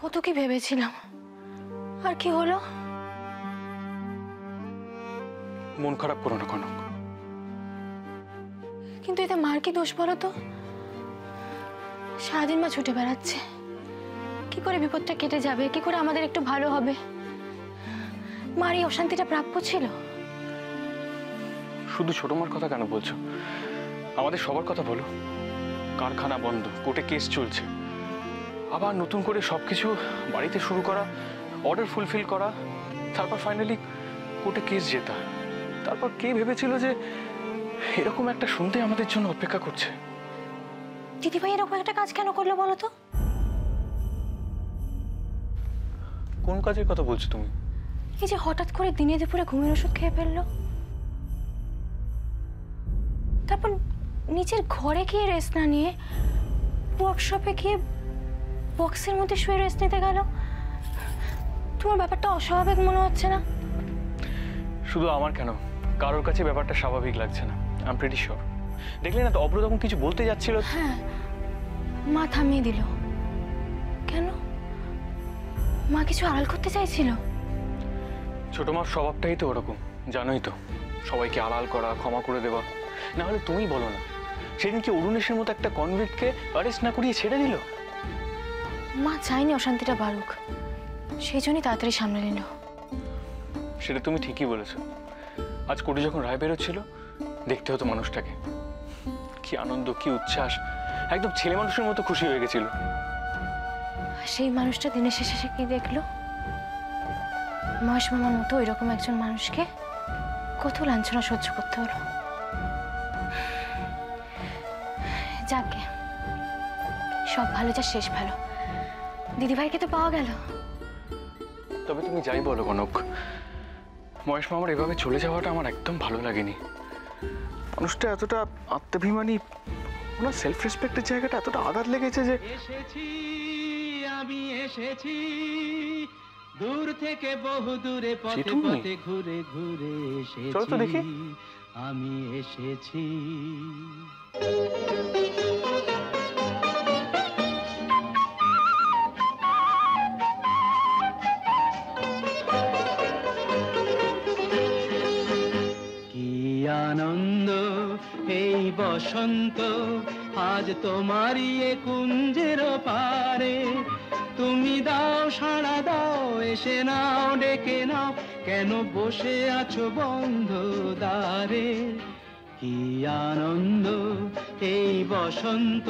কত কি ভেবেছিলাম, আর কি হলো? মন খারাপ করো না কনক। কিন্তু এতে মার কি দোষ বলো তো? সারাদিন মা ছুটে বেড়াচ্ছে, কি করে বিপদটা কেটে যাবে, কি করে আমাদের একটু ভালো হবে? মার এই অশান্তিটা প্রাপ্য ছিল? শুধু ছোট মার কথা কেন বলছো? আমাদের সবার কথা বলো। কারখানা বন্ধ, কোর্টে কেস চলছে, আবার নতুন করে সবকিছু বাড়িতে শুরু করা, অর্ডার ফুলফিল করা, তারপর ফাইনালি কোর্টে কেস জেতা। তারপর কে ভেবেছিল যে এরকম একটা শুনতে আমাদের জন্য অপেক্ষা করছে? দিদিভাই এরকম একটা কাজ কেন করলো বলো তো? কোন কাজের কথা বলছো তুমি? এই যে হঠাৎ করে দিনে দুপুরে ঘুমের ওষুধ খেয়ে ফেললো, তারপর নিজের ঘরে গিয়ে রেস্ট না নিয়ে ওয়ার্কশপে গিয়ে বক্সের মধ্যে শুয়ে রেস্ট নিতে গেল। তোমার ব্যাপারটা অস্বাভাবিক মনে হচ্ছে না? শুধু আমার কেন, কারোর কাছে ব্যাপারটা স্বাভাবিক লাগছে না। I am pretty sure. দেখলে না তো, অব্র তখন কিছু বলতে যাচ্ছিল। হ্যাঁ, মা থামিয়ে দিল। কেন? মা কিছু আড়াল করতে চাইছিল? ছোট মার স্বভাবটাই তো ওরকম, জানোই তো, সবাইকে আড়াল করা, ক্ষমা করে দেওয়া। না হলে তুমি বলো না, সেদিন কি অরুণেশের মতো একটা কনভিক্টকে অ্যারেস্ট না করিয়ে ছেড়ে দিল? মা চাইনি অশান্তিটা বাড়ুক, সেই জন্যই তাড়াতাড়ি সামনে নিল। সেটা তুমি ঠিকই বলেছো। আজ কোর্টে যখন রায় বেরোচ্ছিল, দেখতে হতো মানুষটাকে, কি আনন্দ, কি উচ্ছ্বাস, একদম ছেলে মানুষের মতো খুশি হয়ে গেছিল। সেই মানুষটা দিনের শেষে সে কি দেখলো? মহেশ মামার মতো ওইরকম একজন মানুষকে কত লাঞ্ছনা সহ্য করতে হলো। যাকে সব ভালো, যা শেষ ভালো। দিদিভাইকে তো পাওয়া গেল। তবে তুমি যাই বলো কনক, মহেশ মামার এভাবে চলে যাওয়াটা আমার একদম ভালো লাগেনি। মানুষটা এতটা আত্মাভিমানী, ওনার সেলফ রেসপেক্টের জায়গাটা এতটা আঘাত লেগেছে যে। এসেছি আমি, এসেছি দূর থেকে বহু দূরে, পথে পথে ঘুরে ঘুরে এসেছি। চলো তো দেখি। আমি এসেছি। কি আনন্দ এই বসন্ত, আজ তোমারই এ কুঞ্জের পারে। তুমি দাও সাড়া দাও, এসে নাও ডেকে নাও, কেন বসে আছো বন্ধ দ্বারে। কি আনন্দ এই বসন্ত।